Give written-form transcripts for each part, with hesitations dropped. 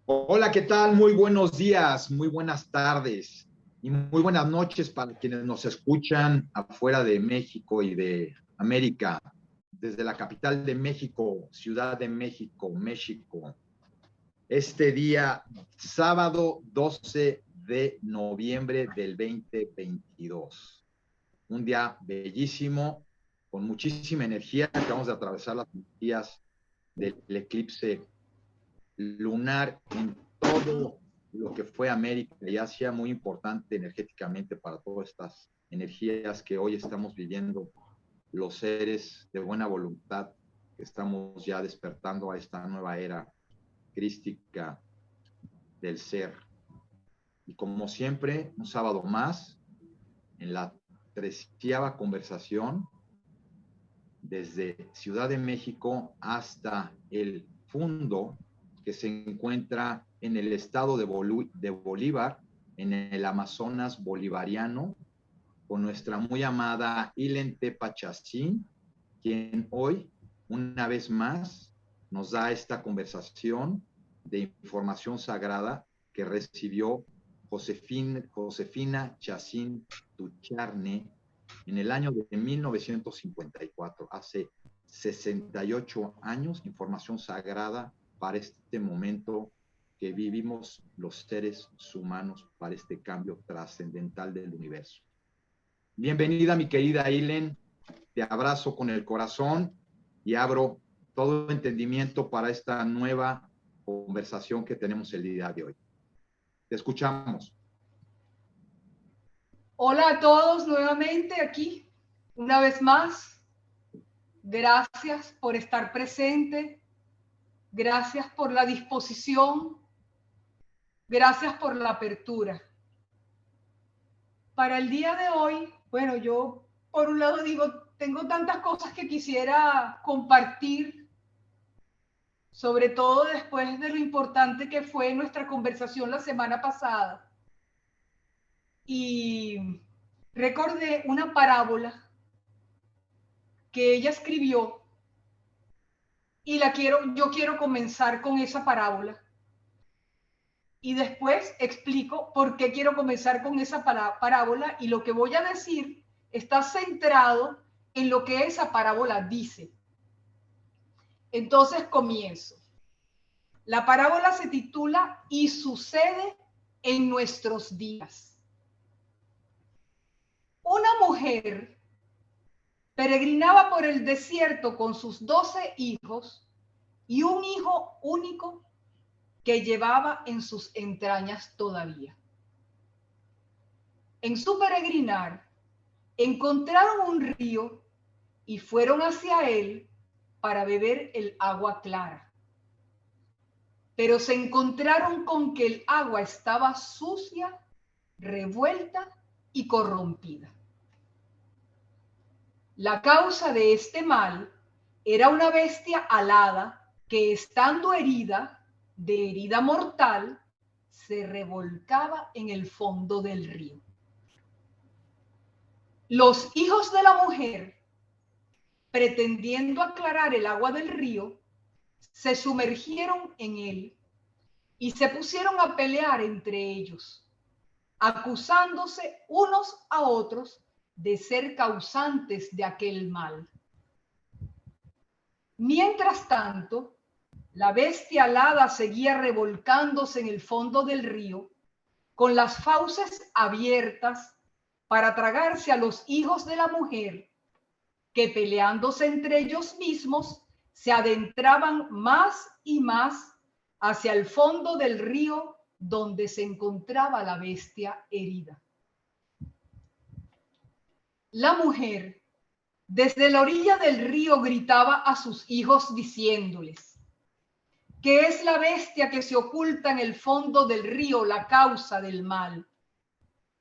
Hola, ¿qué tal? Muy buenos días, muy buenas tardes y muy buenas noches para quienes nos escuchan afuera de México y de América, desde la capital de México, Ciudad de México, México. Este día, sábado 12 de noviembre del 2022. Un día bellísimo, con muchísima energía. Acabamos de atravesar las energías del eclipse lunar en todo lo que fue América y Asia, muy importante energéticamente para todas estas energías que hoy estamos viviendo los seres de buena voluntad que estamos ya despertando a esta nueva era crística del ser. Y como siempre, un sábado más en la 13ª conversación desde Ciudad de México hasta el Fundo, que se encuentra en el estado de Bolívar, en el Amazonas bolivariano, con nuestra muy amada Ilen Tepachacín, quien hoy, una vez más, nos da esta conversación de información sagrada que recibió Josefina Chacín Ducharne en el año de 1954, hace 68 años, información sagrada para este momento que vivimos los seres humanos, para este cambio trascendental del universo. Bienvenida, mi querida Ilen, te abrazo con el corazón y abro todo entendimiento para esta nueva conversación que tenemos el día de hoy. Te escuchamos. Hola a todos nuevamente aquí, una vez más. Gracias por estar presente, gracias por la disposición, gracias por la apertura. Para el día de hoy, bueno, yo por un lado digo, tengo tantas cosas que quisiera compartir, sobre todo después de lo importante que fue nuestra conversación la semana pasada. Y recordé una parábola que ella escribió y yo quiero comenzar con esa parábola. Y después explico por qué quiero comenzar con esa parábola, y lo que voy a decir está centrado en lo que esa parábola dice. Entonces comienzo. La parábola se titula "Y sucede en nuestros días". Una mujer peregrinaba por el desierto con sus 12 hijos y un hijo único que llevaba en sus entrañas todavía. En su peregrinar, encontraron un río y fueron hacia él para beber el agua clara. Pero se encontraron con que el agua estaba sucia, revuelta y corrompida. La causa de este mal era una bestia alada que, estando herida, de herida mortal, se revolcaba en el fondo del río. Los hijos de la mujer, pretendiendo aclarar el agua del río, se sumergieron en él y se pusieron a pelear entre ellos, acusándose unos a otros de ser causantes de aquel mal. Mientras tanto, la bestia alada seguía revolcándose en el fondo del río, con las fauces abiertas para tragarse a los hijos de la mujer, que, peleándose entre ellos mismos, se adentraban más y más hacia el fondo del río donde se encontraba la bestia herida. La mujer, desde la orilla del río, gritaba a sus hijos diciéndoles: ¿qué es la bestia que se oculta en el fondo del río, la causa del mal?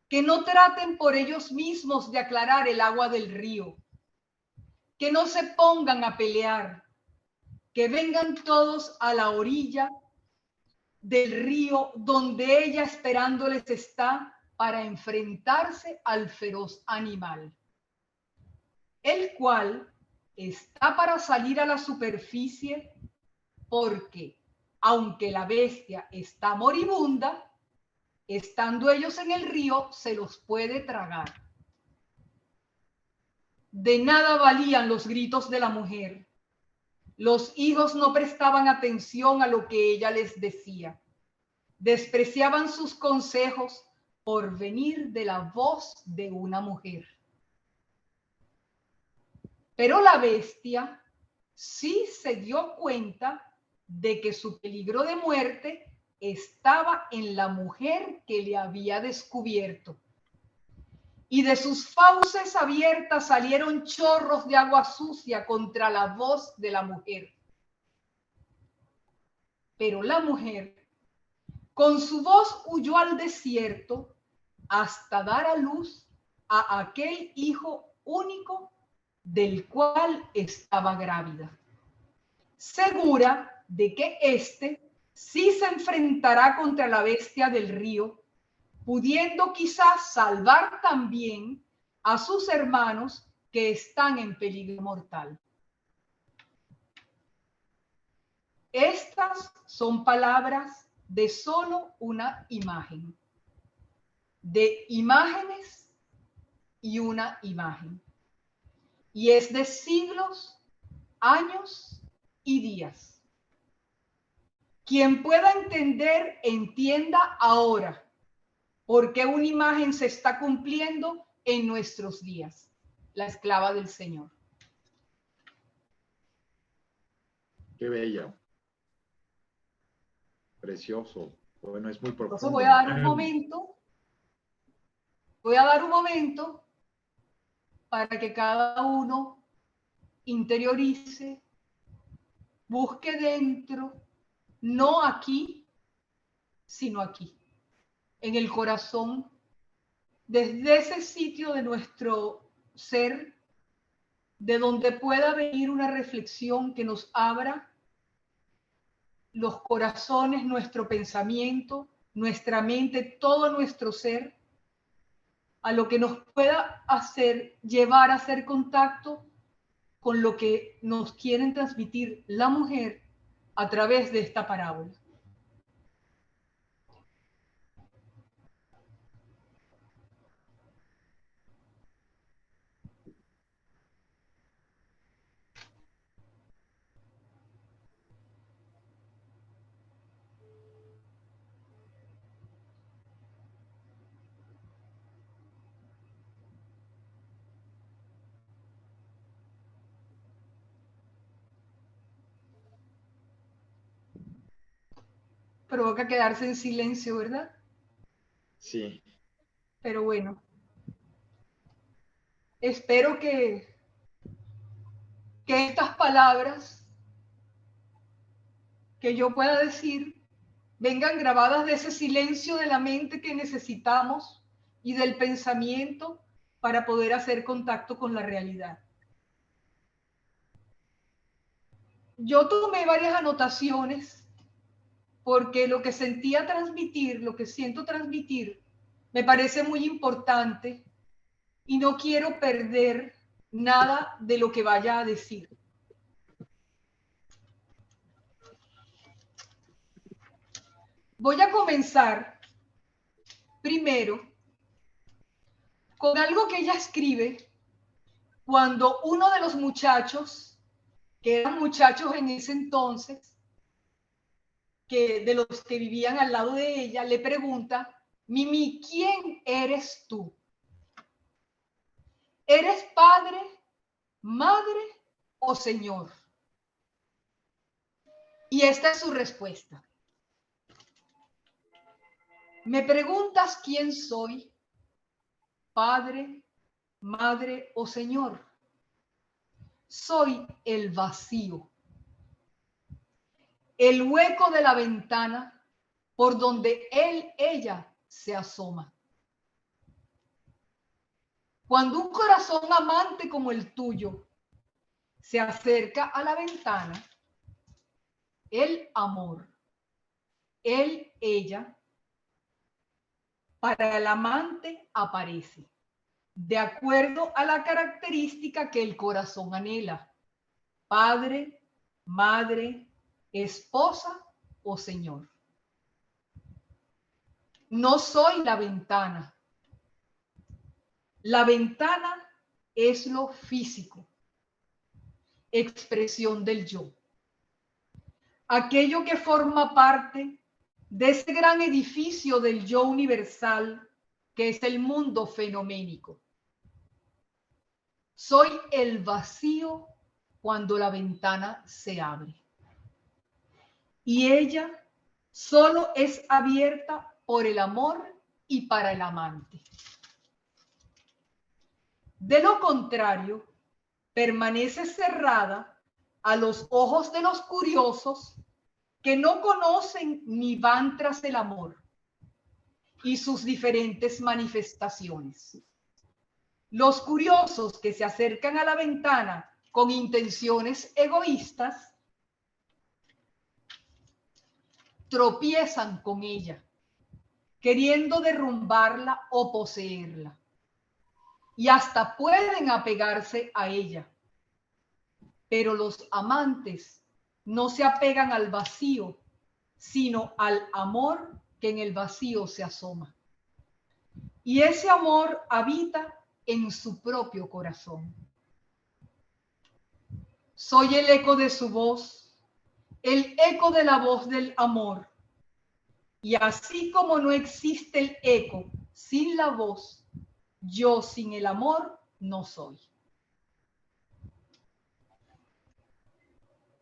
Que no traten por ellos mismos de aclarar el agua del río, que no se pongan a pelear, que vengan todos a la orilla del río donde ella esperándoles está para enfrentarse al feroz animal, el cual está para salir a la superficie, porque aunque la bestia está moribunda, estando ellos en el río, se los puede tragar. De nada valían los gritos de la mujer. Los hijos no prestaban atención a lo que ella les decía. Despreciaban sus consejos por venir de la voz de una mujer. Pero la bestia sí se dio cuenta de que su peligro de muerte estaba en la mujer que le había descubierto. Y de sus fauces abiertas salieron chorros de agua sucia contra la voz de la mujer. Pero la mujer, con su voz, huyó al desierto hasta dar a luz a aquel hijo único del cual estaba grávida, segura de que éste sí se enfrentará contra la bestia del río, pudiendo quizás salvar también a sus hermanos que están en peligro mortal. Estas son palabras de solo una imagen, de imágenes y una imagen. Y es de siglos, años y días. Quien pueda entender, entienda ahora por qué una imagen se está cumpliendo en nuestros días. La esclava del Señor. Qué bella. Precioso. Bueno, es muy profundo. Entonces voy a dar un momento para que cada uno interiorice, busque dentro, no aquí, sino aquí, en el corazón, desde ese sitio de nuestro ser, de donde pueda venir una reflexión que nos abra los corazones, nuestro pensamiento, nuestra mente, todo nuestro ser, a lo que nos pueda hacer llevar a hacer contacto con lo que nos quieren transmitir la mujer a través de esta parábola. Provoca quedarse en silencio, ¿verdad? Sí. Pero bueno, espero que estas palabras que yo pueda decir vengan grabadas de ese silencio de la mente que necesitamos y del pensamiento para poder hacer contacto con la realidad. Yo tomé varias anotaciones porque lo que sentía transmitir, lo que siento transmitir, me parece muy importante y no quiero perder nada de lo que vaya a decir. Voy a comenzar primero con algo que ella escribe cuando uno de los muchachos, que eran muchachos en ese entonces, que de los que vivían al lado de ella, le pregunta: Mimi, ¿quién eres tú? ¿Eres padre, madre o señor? Y esta es su respuesta. ¿Me preguntas quién soy? ¿Padre, madre o señor? Soy el vacío, el hueco de la ventana por donde ella se asoma. Cuando un corazón amante como el tuyo se acerca a la ventana, el amor, ella, para el amante aparece, de acuerdo a la característica que el corazón anhela: padre, madre, esposa oh Señor. No soy la ventana. La ventana es lo físico, expresión del yo. Aquello que forma parte de ese gran edificio del yo universal que es el mundo fenoménico. Soy el vacío cuando la ventana se abre. Y ella solo es abierta por el amor y para el amante. De lo contrario, permanece cerrada a los ojos de los curiosos que no conocen ni van tras el amor y sus diferentes manifestaciones. Los curiosos que se acercan a la ventana con intenciones egoístas tropiezan con ella, queriendo derrumbarla o poseerla, y hasta pueden apegarse a ella. Pero los amantes no se apegan al vacío, sino al amor que en el vacío se asoma. Y ese amor habita en su propio corazón. Soy el eco de su voz, el eco de la voz del amor. Y así como no existe el eco sin la voz, yo sin el amor no soy.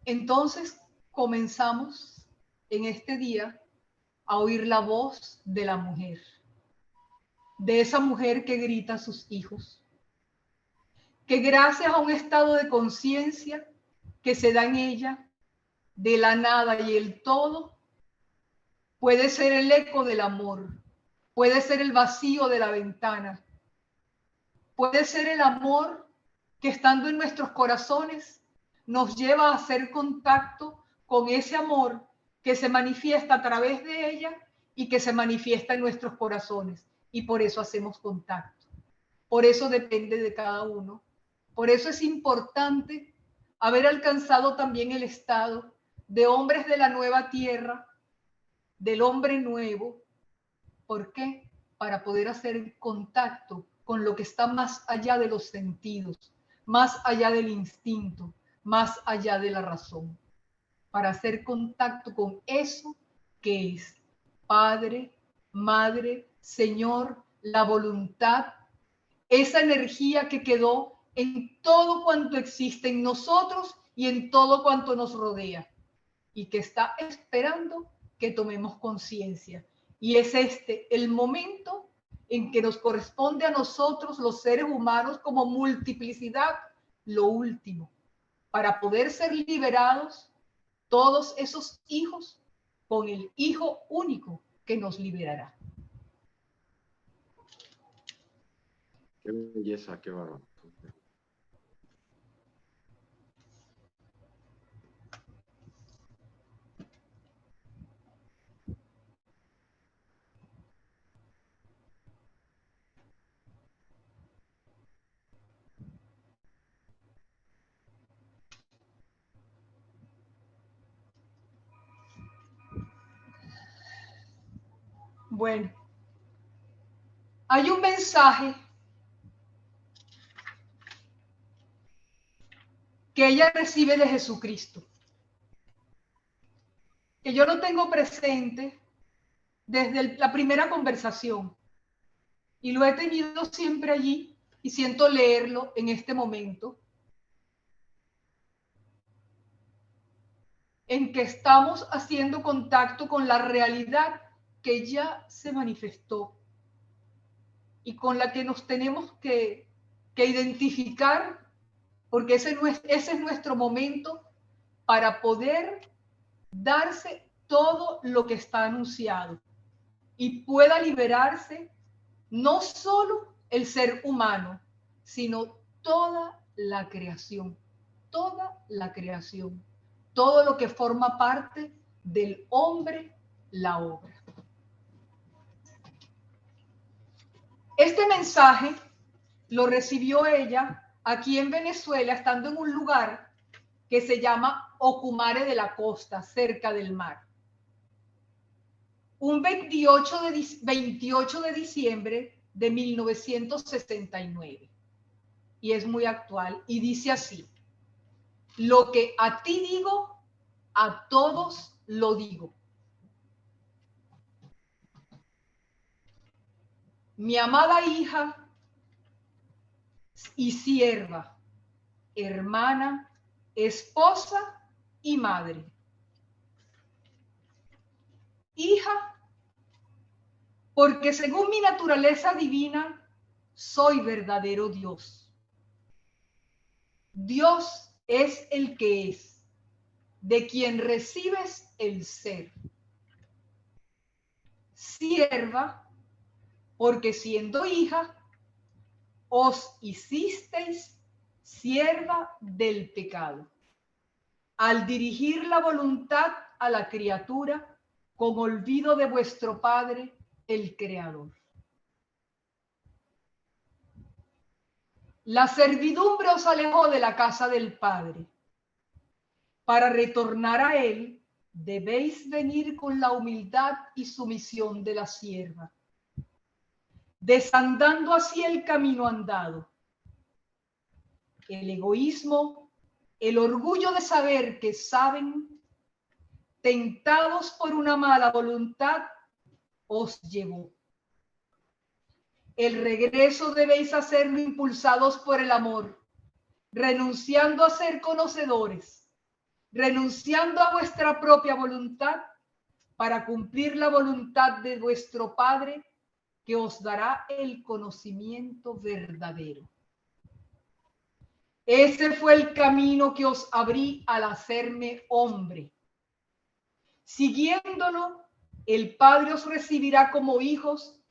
Entonces comenzamos en este día a oír la voz de la mujer, de esa mujer que grita a sus hijos, que gracias a un estado de conciencia que se da en ella, de la nada y el todo, puede ser el eco del amor, puede ser el vacío de la ventana, puede ser el amor que estando en nuestros corazones nos lleva a hacer contacto con ese amor que se manifiesta a través de ella y que se manifiesta en nuestros corazones. Y por eso hacemos contacto. Por eso depende de cada uno. Por eso es importante haber alcanzado también el estado de hombres de la nueva tierra, del hombre nuevo. ¿Por qué? Para poder hacer contacto con lo que está más allá de los sentidos, más allá del instinto, más allá de la razón, para hacer contacto con eso que es Padre, Madre, Señor, la voluntad, esa energía que quedó en todo cuanto existe en nosotros y en todo cuanto nos rodea y que está esperando que tomemos conciencia. Y es este el momento en que nos corresponde a nosotros, los seres humanos, como multiplicidad, lo último, para poder ser liberados todos esos hijos con el Hijo único que nos liberará. Qué belleza, qué bárbaro. Bueno, hay un mensaje que ella recibe de Jesucristo, que yo lo tengo presente desde la primera conversación y lo he tenido siempre allí y siento leerlo en este momento, en que estamos haciendo contacto con la realidad que ya se manifestó y con la que nos tenemos que identificar, porque ese es nuestro momento para poder darse todo lo que está anunciado y pueda liberarse no solo el ser humano, sino toda la creación, todo lo que forma parte del hombre, la obra. Este mensaje lo recibió ella aquí en Venezuela, estando en un lugar que se llama Ocumare de la Costa, cerca del mar. un 28 de diciembre de 1969. Y es muy actual. Y dice así: lo que a ti digo, a todos lo digo. Mi amada hija y sierva, hermana, esposa y madre. Hija, porque según mi naturaleza divina, soy verdadero Dios. Dios es el que es, de quien recibes el ser. Sierva, porque siendo hija, os hicisteis sierva del pecado, al dirigir la voluntad a la criatura con olvido de vuestro Padre, el Creador. La servidumbre os alejó de la casa del Padre. Para retornar a Él, debéis venir con la humildad y sumisión de la sierva, desandando así el camino andado. El egoísmo, el orgullo de saber que saben, tentados por una mala voluntad, os llevó. El regreso debéis hacerlo impulsados por el amor, renunciando a ser conocedores, renunciando a vuestra propia voluntad para cumplir la voluntad de vuestro Padre, que os dará el conocimiento verdadero. Ese fue el camino que os abrí al hacerme hombre. Siguiéndolo, el Padre os recibirá como hijos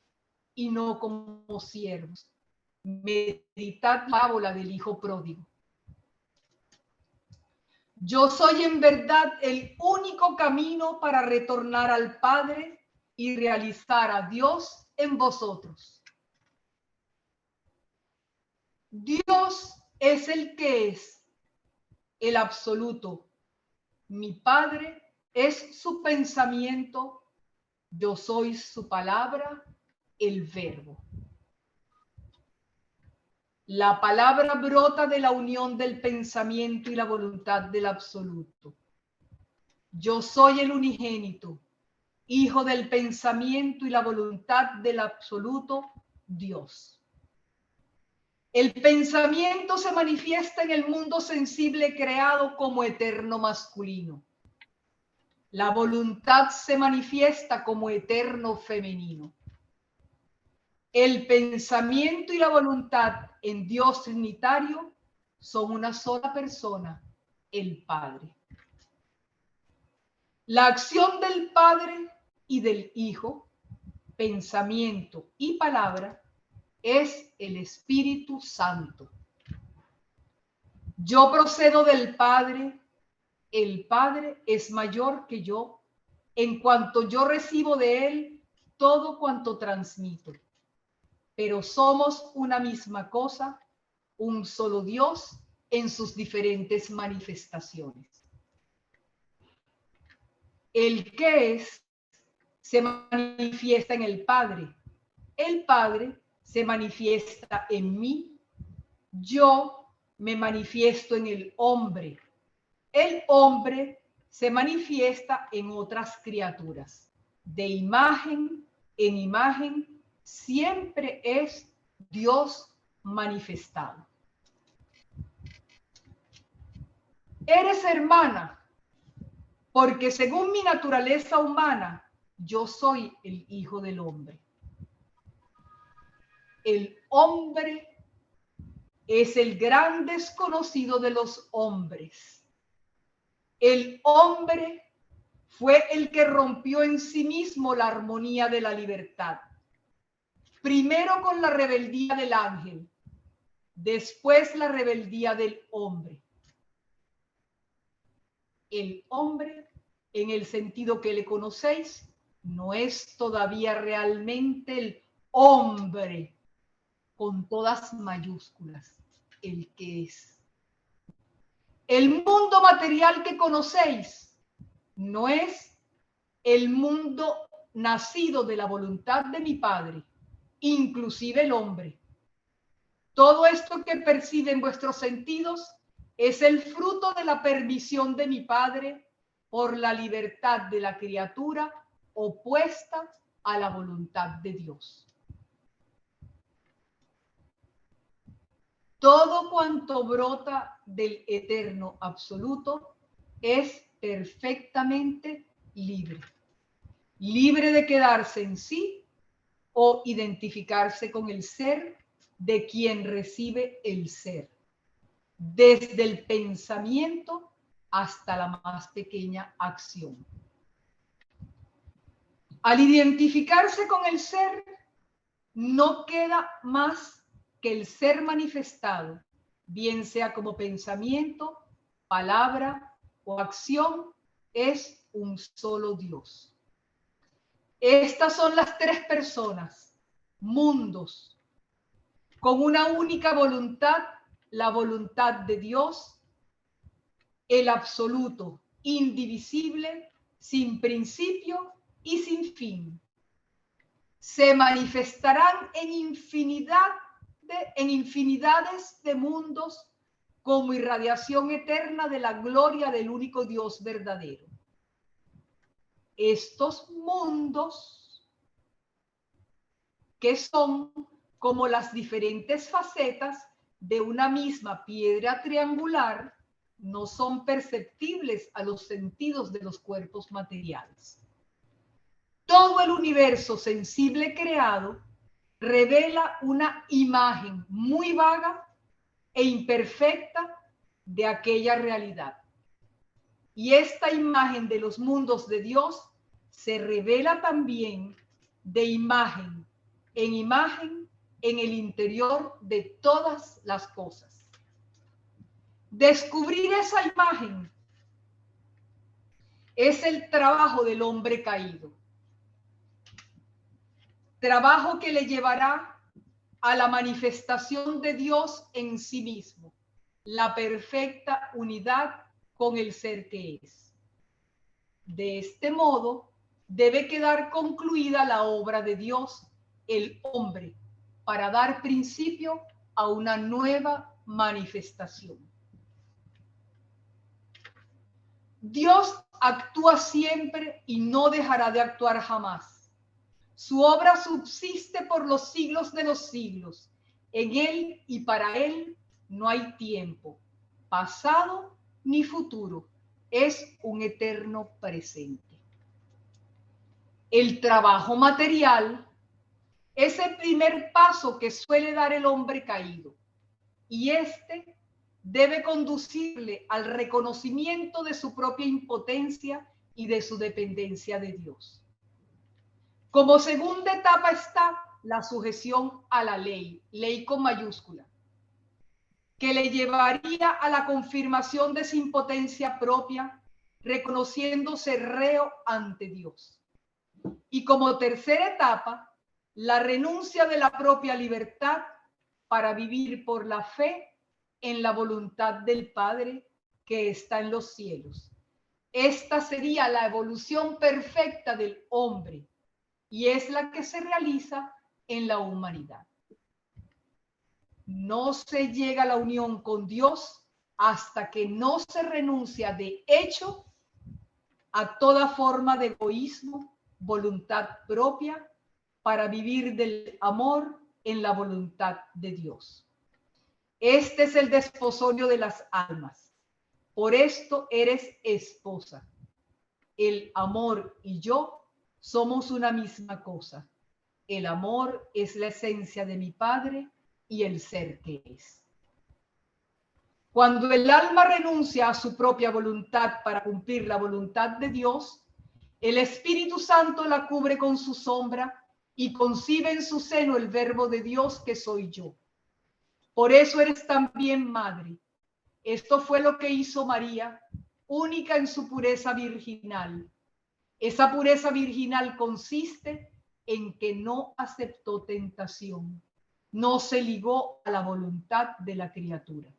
y no como siervos. Meditad la parábola del hijo pródigo. Yo soy en verdad el único camino para retornar al Padre y realizar a Dios en vosotros. Dios es el que es, el absoluto. Mi Padre es su pensamiento, yo soy su palabra, el verbo. La palabra brota de la unión del pensamiento y la voluntad del absoluto. Yo soy el unigénito, hijo del pensamiento y la voluntad del absoluto Dios. El pensamiento se manifiesta en el mundo sensible creado como eterno masculino. La voluntad se manifiesta como eterno femenino. El pensamiento y la voluntad en Dios trinitario son una sola persona, el Padre. La acción del Padre y del Hijo, pensamiento y palabra, es el Espíritu Santo. Yo procedo del Padre, el Padre es mayor que yo, en cuanto yo recibo de Él todo cuanto transmito. Pero somos una misma cosa, un solo Dios en sus diferentes manifestaciones. El que es se manifiesta en el Padre se manifiesta en mí, yo me manifiesto en el hombre se manifiesta en otras criaturas. De imagen en imagen siempre es Dios manifestado. Eres hermana, porque según mi naturaleza humana, yo soy el Hijo del Hombre. El hombre es el gran desconocido de los hombres. El hombre fue el que rompió en sí mismo la armonía de la libertad. Primero con la rebeldía del ángel, después la rebeldía del hombre. El hombre, en el sentido que le conocéis, no es todavía realmente el hombre con todas mayúsculas, el que es. El mundo material que conocéis no es el mundo nacido de la voluntad de mi Padre, inclusive el hombre. Todo esto que perciben vuestros sentidos es el fruto de la permisión de mi Padre por la libertad de la criatura opuesta a la voluntad de Dios. Todo cuanto brota del eterno absoluto es perfectamente libre. Libre de quedarse en sí o identificarse con el ser de quien recibe el ser, desde el pensamiento hasta la más pequeña acción. Al identificarse con el ser, no queda más que el ser manifestado, bien sea como pensamiento, palabra o acción, es un solo Dios. Estas son las tres personas, mundos, con una única voluntad, la voluntad de Dios, el absoluto, indivisible, sin principio y sin fin. Se manifestarán en infinidades de mundos como irradiación eterna de la gloria del único Dios verdadero. Estos mundos, que son como las diferentes facetas de una misma piedra triangular, no son perceptibles a los sentidos de los cuerpos materiales. Todo el universo sensible creado revela una imagen muy vaga e imperfecta de aquella realidad. Y esta imagen de los mundos de Dios se revela también de imagen en el interior de todas las cosas. Descubrir esa imagen es el trabajo del hombre caído. Trabajo que le llevará a la manifestación de Dios en sí mismo, la perfecta unidad con el ser que es. De este modo, debe quedar concluida la obra de Dios, el hombre, para dar principio a una nueva manifestación. Dios actúa siempre y no dejará de actuar jamás. Su obra subsiste por los siglos de los siglos. En él y para él no hay tiempo, pasado ni futuro. Es un eterno presente. El trabajo material es el primer paso que suele dar el hombre caído, y este debe conducirle al reconocimiento de su propia impotencia y de su dependencia de Dios. Como segunda etapa está la sujeción a la ley, ley con mayúscula, que le llevaría a la confirmación de su impotencia propia, reconociéndose reo ante Dios. Y como tercera etapa, la renuncia de la propia libertad para vivir por la fe en la voluntad del Padre que está en los cielos. Esta sería la evolución perfecta del hombre y es la que se realiza en la humanidad. No se llega a la unión con Dios hasta que no se renuncia de hecho a toda forma de egoísmo, voluntad propia, para vivir del amor en la voluntad de Dios. Este es el desposorio de las almas. Por esto eres esposa. El amor y yo somos una misma cosa. El amor es la esencia de mi Padre y el ser que es. Cuando el alma renuncia a su propia voluntad para cumplir la voluntad de Dios, el Espíritu Santo la cubre con su sombra y concibe en su seno el verbo de Dios que soy yo. Por eso eres también madre. Esto fue lo que hizo María, única en su pureza virginal. Esa pureza virginal consiste en que no aceptó tentación, no se ligó a la voluntad de la criatura.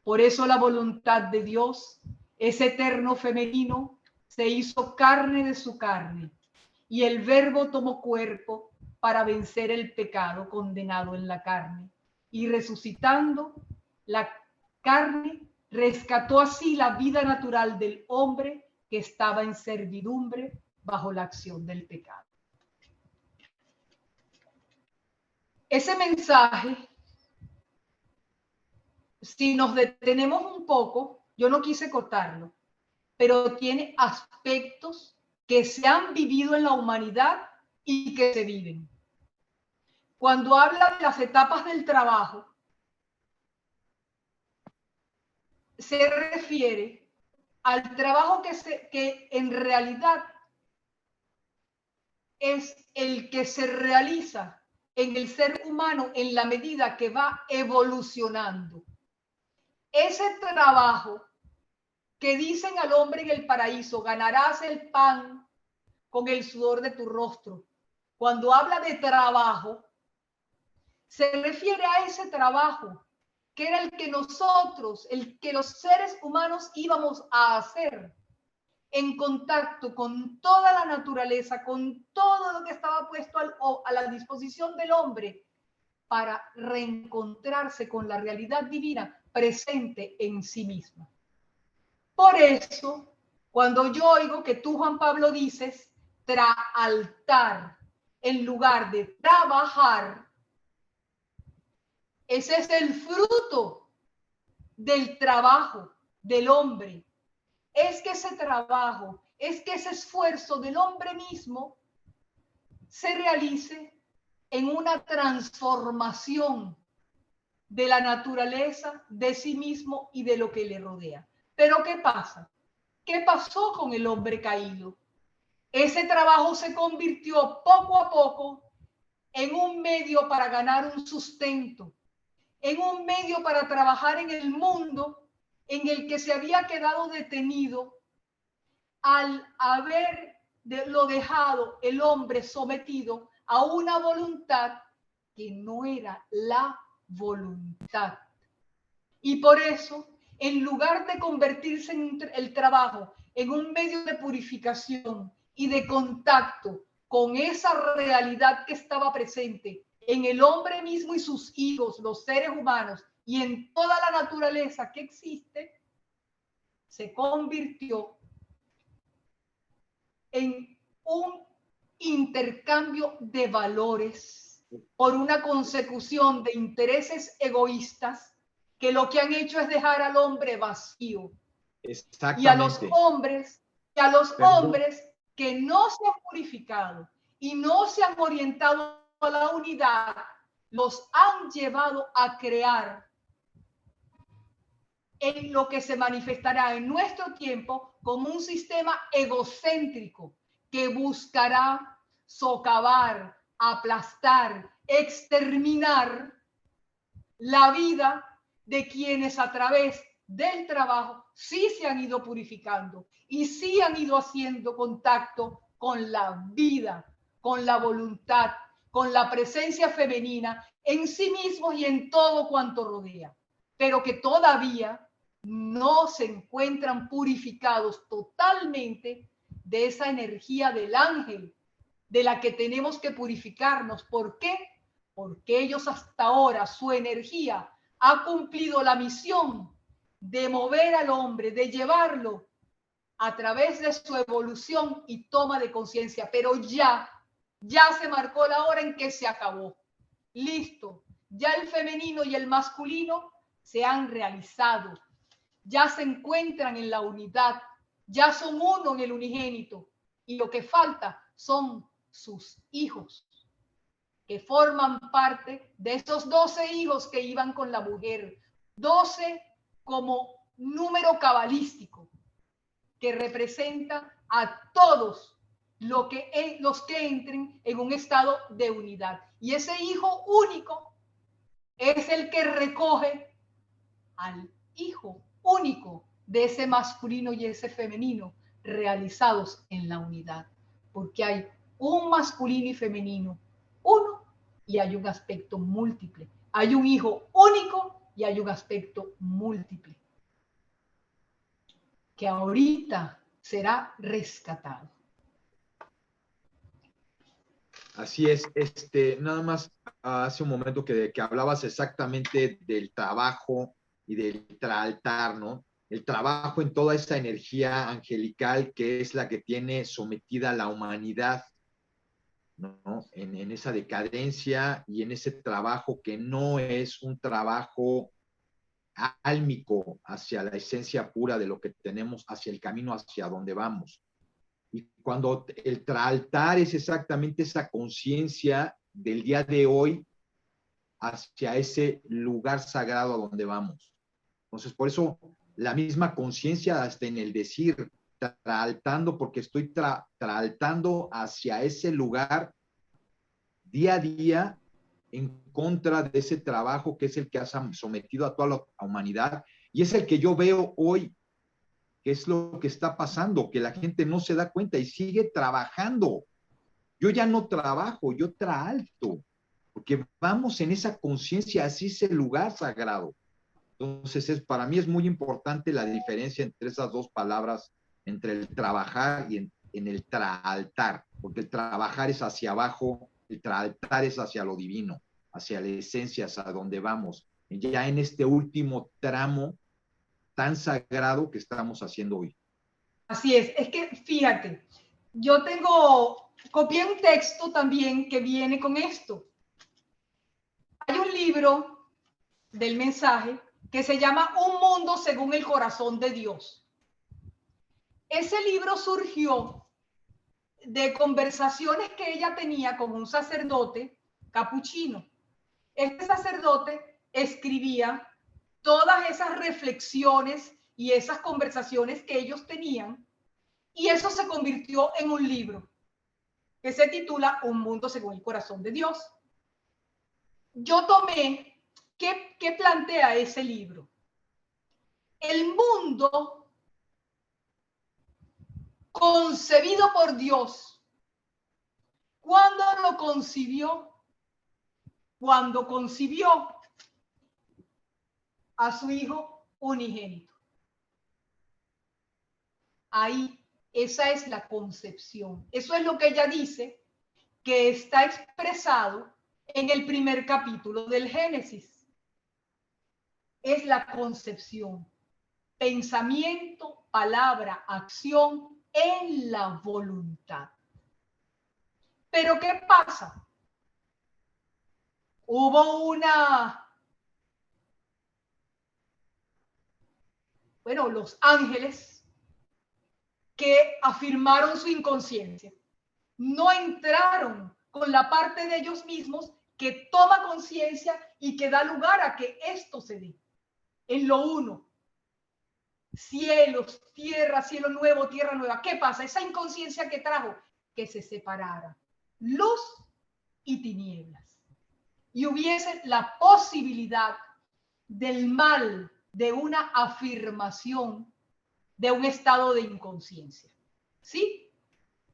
Por eso la voluntad de Dios, ese eterno femenino, se hizo carne de su carne y el Verbo tomó cuerpo para vencer el pecado condenado en la carne, y resucitando la carne, rescató así la vida natural del hombre que estaba en servidumbre bajo la acción del pecado. Ese mensaje, si nos detenemos un poco, yo no quise cortarlo, pero tiene aspectos que se han vivido en la humanidad y que se viven. Cuando habla de las etapas del trabajo, se refiere al trabajo que en realidad es el que se realiza en el ser humano en la medida que va evolucionando. Ese trabajo que dicen al hombre en el paraíso, ganarás el pan con el sudor de tu rostro. Cuando habla de trabajo, se refiere a ese trabajo que era el que nosotros, el que los seres humanos íbamos a hacer en contacto con toda la naturaleza, con todo lo que estaba puesto a la disposición del hombre para reencontrarse con la realidad divina presente en sí misma. Por eso, cuando yo oigo que tú, Juan Pablo, dices traaltar en lugar de trabajar, ese es el fruto del trabajo del hombre. Es que ese trabajo, es que ese esfuerzo del hombre mismo se realice en una transformación de la naturaleza, de sí mismo y de lo que le rodea. Pero ¿qué pasa? ¿Qué pasó con el hombre caído? Ese trabajo se convirtió poco a poco en un medio para ganar un sustento, en un medio para trabajar en el mundo en el que se había quedado detenido al haberlo dejado el hombre sometido a una voluntad que no era la voluntad. Y por eso, en lugar de convertirse en el trabajo en un medio de purificación y de contacto con esa realidad que estaba presente en el hombre mismo y sus hijos, los seres humanos, y en toda la naturaleza que existe, se convirtió en un intercambio de valores por una consecución de intereses egoístas que lo que han hecho es dejar al hombre vacío. Exactamente. Y a los hombres que no se han purificado y no se han orientado a la unidad, los han llevado a crear en lo que se manifestará en nuestro tiempo como un sistema egocéntrico que buscará socavar, aplastar, exterminar la vida de quienes a través del trabajo sí se han ido purificando y sí han ido haciendo contacto con la vida, con la voluntad, con la presencia femenina en sí mismos y en todo cuanto rodea, pero que todavía no se encuentran purificados totalmente de esa energía del ángel, de la que tenemos que purificarnos. ¿Por qué? Porque ellos hasta ahora, su energía ha cumplido la misión de mover al hombre, de llevarlo a través de su evolución y toma de conciencia, pero ya se marcó la hora en que se acabó. Listo, ya el femenino y el masculino se han realizado, ya se encuentran en la unidad, ya son uno en el unigénito, y lo que falta son sus hijos, que forman parte de esos 12 hijos que iban con la mujer, 12 como número cabalístico, que representa a todos los que entren en un estado de unidad. Y ese hijo único es el que recoge al hijo único de ese masculino y ese femenino realizados en la unidad, porque hay un masculino y femenino, uno, y hay un aspecto múltiple. Hay un hijo único y hay un aspecto múltiple, que ahorita será rescatado. Así es, nada más hace un momento que hablabas exactamente del trabajo y del altar, ¿no? El trabajo en toda esa energía angelical que es la que tiene sometida a la humanidad, ¿no? En esa decadencia y en ese trabajo que no es un trabajo álmico hacia la esencia pura de lo que tenemos, hacia el camino hacia donde vamos. Y cuando el altar es exactamente esa conciencia del día de hoy hacia ese lugar sagrado a donde vamos. Entonces, por eso la misma conciencia hasta en el decir, traaltando, porque estoy traaltando hacia ese lugar día a día en contra de ese trabajo que es el que ha sometido a toda la humanidad y es el que yo veo hoy, que es lo que está pasando, que la gente no se da cuenta y sigue trabajando. Yo ya no trabajo, yo traalto, porque vamos en esa conciencia, así es el lugar sagrado. Entonces, para mí es muy importante la diferencia entre esas dos palabras, entre el trabajar y en el traaltar, porque el trabajar es hacia abajo, el traaltar es hacia lo divino, hacia la esencia, hacia donde vamos, ya en este último tramo tan sagrado que estamos haciendo hoy. Así es que fíjate, copié un texto también que viene con esto. Hay un libro del mensaje que se llama Un mundo según el corazón de Dios. Ese libro surgió de conversaciones que ella tenía con un sacerdote capuchino. Este sacerdote escribía todas esas reflexiones y esas conversaciones que ellos tenían, y eso se convirtió en un libro que se titula Un mundo según el corazón de Dios. Yo tomé, ¿qué plantea ese libro? El mundo concebido por Dios. ¿Cuándo lo concibió? Cuando concibió a su hijo unigénito. Ahí, esa es la concepción. Eso es lo que ella dice, que está expresado en el primer capítulo del Génesis. Es la concepción. Pensamiento, palabra, acción en la voluntad. Pero ¿qué pasa? Hubo los ángeles que afirmaron su inconsciencia. No entraron con la parte de ellos mismos que toma conciencia y que da lugar a que esto se dé. En lo uno. Cielos, tierra, cielo nuevo, tierra nueva. ¿Qué pasa? Esa inconsciencia que trajo, que se separara luz y tinieblas. Y hubiese la posibilidad del mal, de una afirmación, de un estado de inconsciencia. ¿Sí?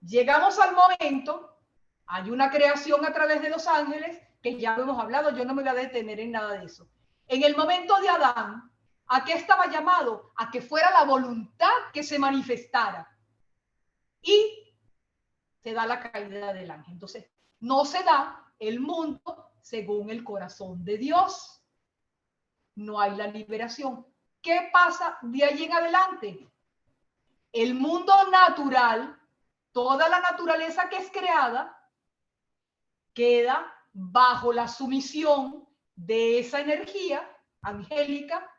Llegamos al momento, hay una creación a través de los ángeles, que ya lo hemos hablado, yo no me voy a detener en nada de eso. En el momento de Adán, ¿a qué estaba llamado? A que fuera la voluntad que se manifestara. Y se da la caída del ángel. Entonces, no se da el mundo según el corazón de Dios. No hay la liberación. ¿Qué pasa de ahí en adelante? El mundo natural, toda la naturaleza que es creada, queda bajo la sumisión de esa energía angélica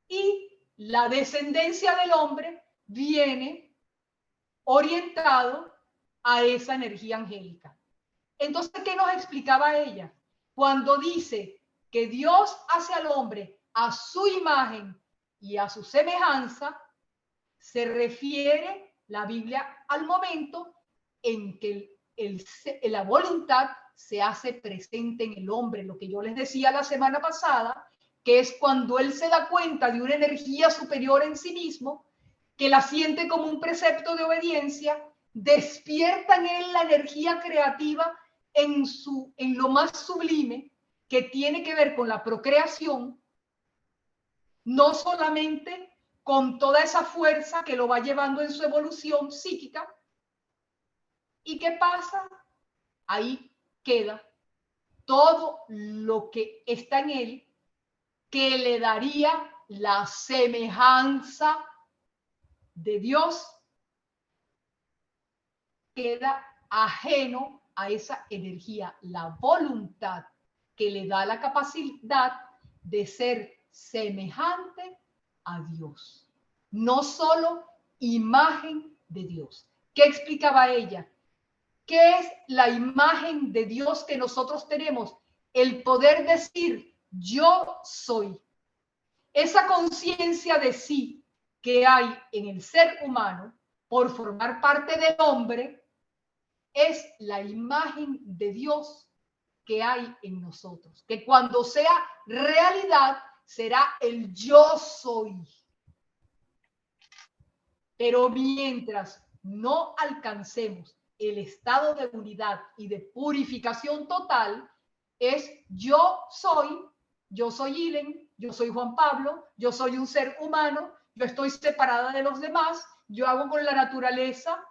y la descendencia del hombre viene orientado a esa energía angélica. Entonces, ¿qué nos explicaba ella? Cuando dice que Dios hace al hombre a su imagen y a su semejanza, se refiere la Biblia al momento en que la voluntad se hace presente en el hombre, lo que yo les decía la semana pasada, que es cuando él se da cuenta de una energía superior en sí mismo, que la siente como un precepto de obediencia, despierta en él la energía creativa en lo más sublime, que tiene que ver con la procreación, no solamente con toda esa fuerza que lo va llevando en su evolución psíquica. ¿Y qué pasa? Ahí queda todo lo que está en él, que le daría la semejanza de Dios, queda ajeno a esa energía, la voluntad que le da la capacidad de ser semejante a Dios. No solo imagen de Dios. ¿Qué explicaba ella? ¿Qué es la imagen de Dios que nosotros tenemos? El poder decir, yo soy. Esa conciencia de sí que hay en el ser humano por formar parte del hombre es la imagen de Dios que hay en nosotros, que cuando sea realidad será el yo soy. Pero mientras no alcancemos el estado de unidad y de purificación total, es yo soy Ilen, yo soy Juan Pablo, yo soy un ser humano, yo estoy separada de los demás, yo hago con la naturaleza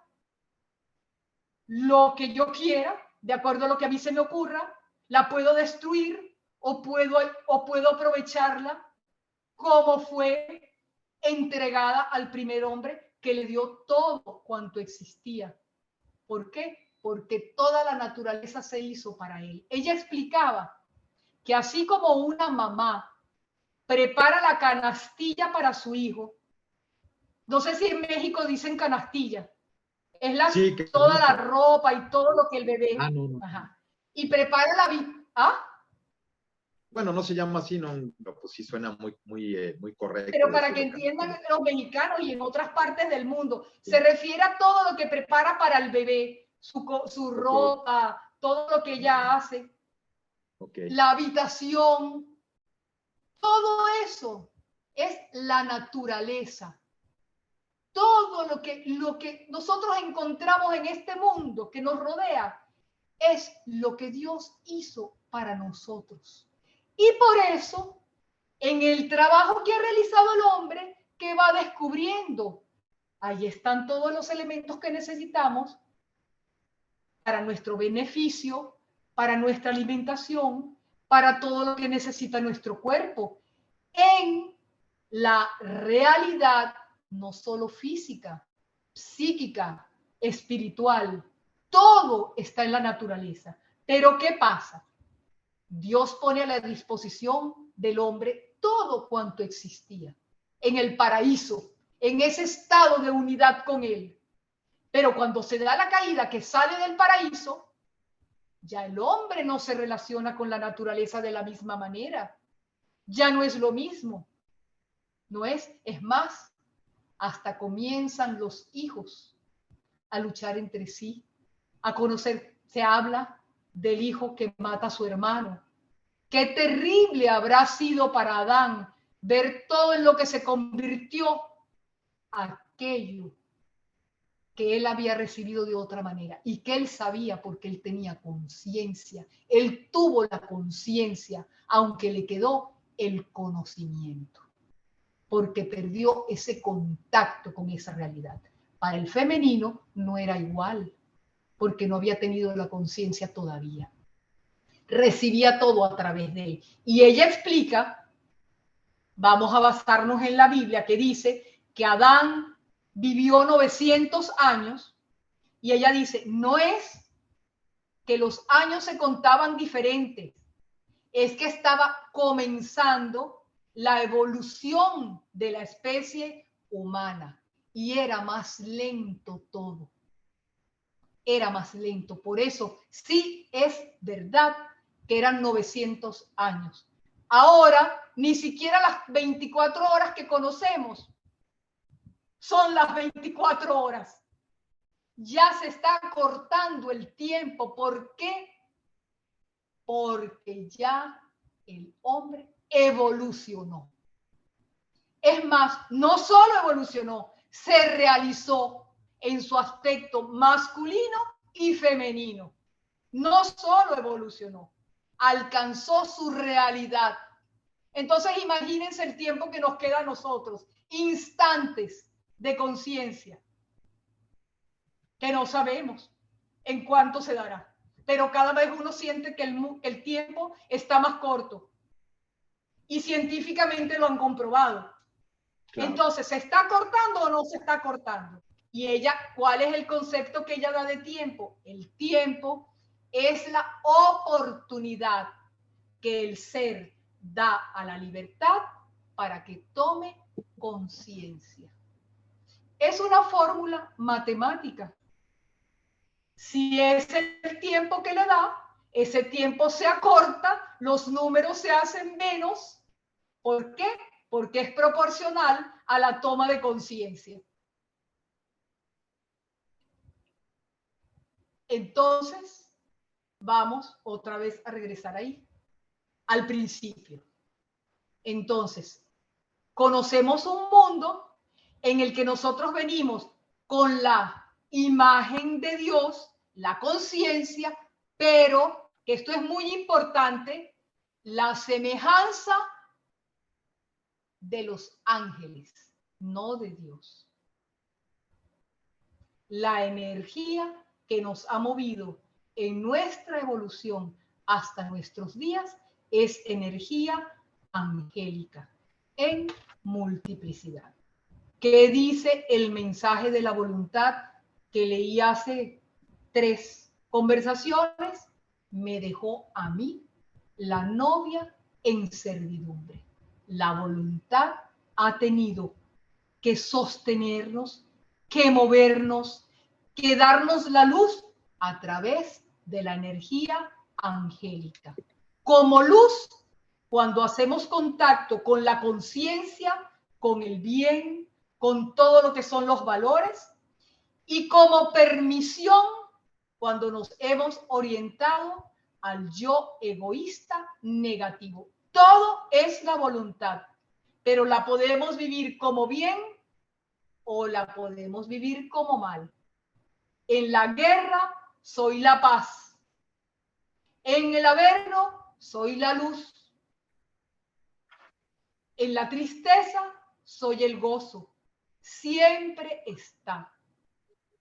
lo que yo quiera, de acuerdo a lo que a mí se me ocurra, la puedo destruir o puedo aprovecharla como fue entregada al primer hombre que le dio todo cuanto existía. ¿Por qué? Porque toda la naturaleza se hizo para él. Ella explicaba que así como una mamá prepara la canastilla para su hijo, no sé si en México dicen canastilla, es Sí, toda la ropa y todo lo que el bebé. No. Ajá, y prepara la vida. ¿Ah? Bueno, no se llama así, no, pues sí suena muy correcto. Pero para que entiendan los mexicanos y en otras partes del mundo, sí, se refiere a todo lo que prepara para el bebé, su ropa, todo lo que ella hace, la habitación, todo eso es la naturaleza. Todo lo que nosotros encontramos en este mundo que nos rodea es lo que Dios hizo para nosotros. Y por eso, en el trabajo que ha realizado el hombre, que va descubriendo, ahí están todos los elementos que necesitamos para nuestro beneficio, para nuestra alimentación, para todo lo que necesita nuestro cuerpo, en la realidad no solo física, psíquica, espiritual, todo está en la naturaleza. Pero ¿qué pasa? Dios pone a la disposición del hombre todo cuanto existía en el paraíso, en ese estado de unidad con él. Pero cuando se da la caída que sale del paraíso, ya el hombre no se relaciona con la naturaleza de la misma manera. Ya no es lo mismo. No es, es más, hasta comienzan los hijos a luchar entre sí, a conocer, se habla del hijo que mata a su hermano. Qué terrible habrá sido para Adán ver todo en lo que se convirtió aquello que él había recibido de otra manera y que él sabía porque él tenía conciencia. Él tuvo la conciencia, aunque le quedó el conocimiento, porque perdió ese contacto con esa realidad. Para el femenino no era igual, porque no había tenido la conciencia todavía. Recibía todo a través de él. Y ella explica, vamos a basarnos en la Biblia, que dice que Adán vivió 900 años, y ella dice, no es que los años se contaban diferentes, es que estaba comenzando la evolución de la especie humana y era más lento todo. Era más lento. Por eso sí es verdad que eran 900 años. Ahora, ni siquiera las 24 horas que conocemos son las 24 horas. Ya se está cortando el tiempo. ¿Por qué? Porque ya el hombre evolucionó. Es más, no solo evolucionó, se realizó en su aspecto masculino y femenino. No solo evolucionó, alcanzó su realidad. Entonces imagínense el tiempo que nos queda a nosotros, instantes de conciencia, que no sabemos en cuánto se dará. pero cada vez uno siente que el tiempo está más corto. Y científicamente lo han comprobado. Claro. Entonces, ¿se está cortando o no se está cortando? Y ella, ¿cuál es el concepto que ella da de tiempo? El tiempo es la oportunidad que el ser da a la libertad para que tome conciencia. Es una fórmula matemática. Si es el tiempo que le da, ese tiempo se acorta, los números se hacen menos. ¿Por qué? Porque es proporcional a la toma de conciencia. Entonces, vamos otra vez a regresar ahí, al principio. Entonces, conocemos un mundo en el que nosotros venimos con la imagen de Dios, la conciencia, pero, que esto es muy importante, la semejanza de los ángeles, no de Dios. La energía que nos ha movido en nuestra evolución hasta nuestros días es energía angélica en multiplicidad. ¿Qué dice el mensaje de la voluntad que leí hace 3 conversaciones? Me dejó a mí, la novia, en servidumbre. La voluntad ha tenido que sostenernos, que movernos, que darnos la luz a través de la energía angélica. Como luz, cuando hacemos contacto con la conciencia, con el bien, con todo lo que son los valores, y como permisión, cuando nos hemos orientado al yo egoísta negativo. Todo es la voluntad, pero la podemos vivir como bien o la podemos vivir como mal. En la guerra soy la paz. En el averno soy la luz. En la tristeza soy el gozo. Siempre está.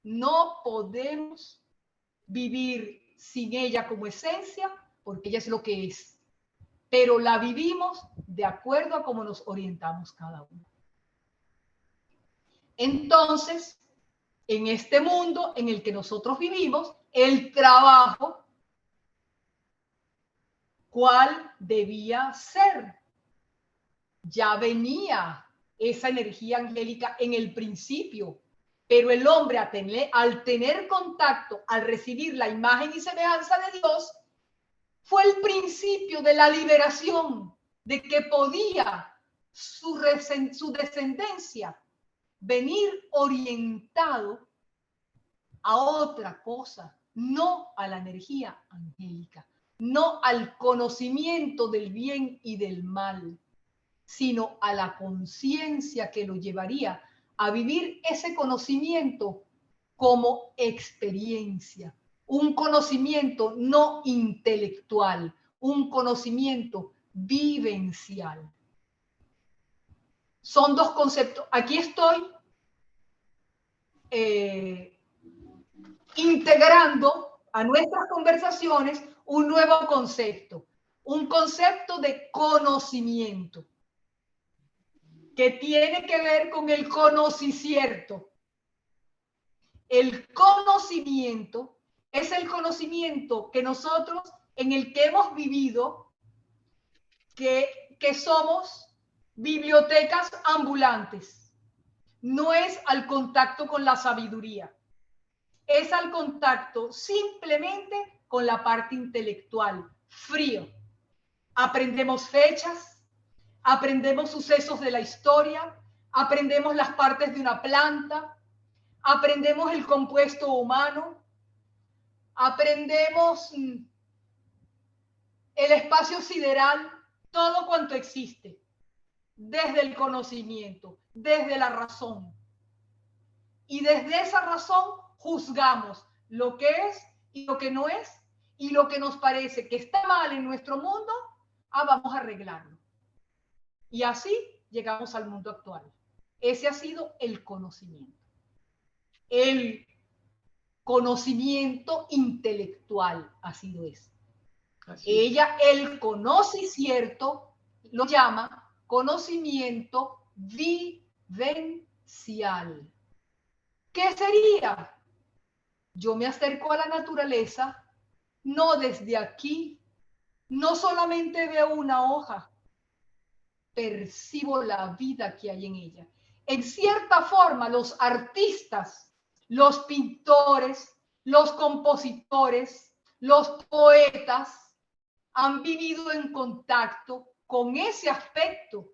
No podemos vivir sin ella como esencia, porque ella es lo que es. Pero la vivimos de acuerdo a cómo nos orientamos cada uno. Entonces, en este mundo en el que nosotros vivimos, el trabajo, ¿cuál debía ser? Ya venía esa energía angélica en el principio, pero el hombre al tener contacto, al recibir la imagen y semejanza de Dios, fue el principio de la liberación, de que podía su descendencia venir orientado a otra cosa, no a la energía angélica, no al conocimiento del bien y del mal, sino a la conciencia que lo llevaría a vivir ese conocimiento como experiencia, un conocimiento no intelectual, un conocimiento vivencial. Son 2 conceptos. Aquí estoy integrando a nuestras conversaciones un nuevo concepto, un concepto de conocimiento, que tiene que ver con el conocicierto. El conocimiento es el conocimiento que nosotros, en el que hemos vivido, que somos bibliotecas ambulantes. No es al contacto con la sabiduría. Es al contacto simplemente con la parte intelectual, frío. Aprendemos fechas, aprendemos sucesos de la historia, aprendemos las partes de una planta, aprendemos el compuesto humano, aprendemos el espacio sideral, todo cuanto existe, desde el conocimiento, desde la razón. Y desde esa razón juzgamos lo que es y lo que no es, y lo que nos parece que está mal en nuestro mundo, vamos a arreglarlo. Y así llegamos al mundo actual. Ese ha sido el conocimiento. El conocimiento intelectual, ha sido eso. Así es. Él conoce cierto, lo llama conocimiento vivencial. ¿Qué sería? Yo me acerco a la naturaleza, no desde aquí, no solamente veo una hoja, percibo la vida que hay en ella. En cierta forma, los artistas, los pintores, los compositores, los poetas han vivido en contacto con ese aspecto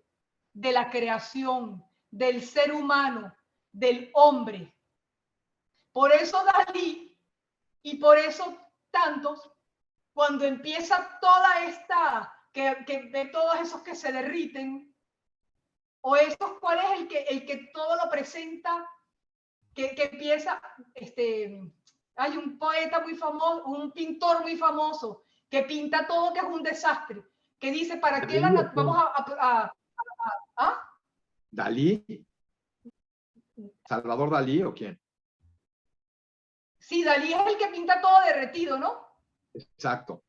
de la creación, del ser humano, del hombre. Por eso Dalí y por eso tantos, cuando empieza toda esta, que ve todos esos que se derriten, o esos, ¿cuál es el que todo lo presenta? Que empieza, hay un poeta muy famoso, un pintor muy famoso, que pinta todo que es un desastre, que dice, ¿para qué vamos ¿ah? ¿Dalí? ¿Salvador Dalí o quién? Sí, Dalí es el que pinta todo derretido, ¿no? Exacto.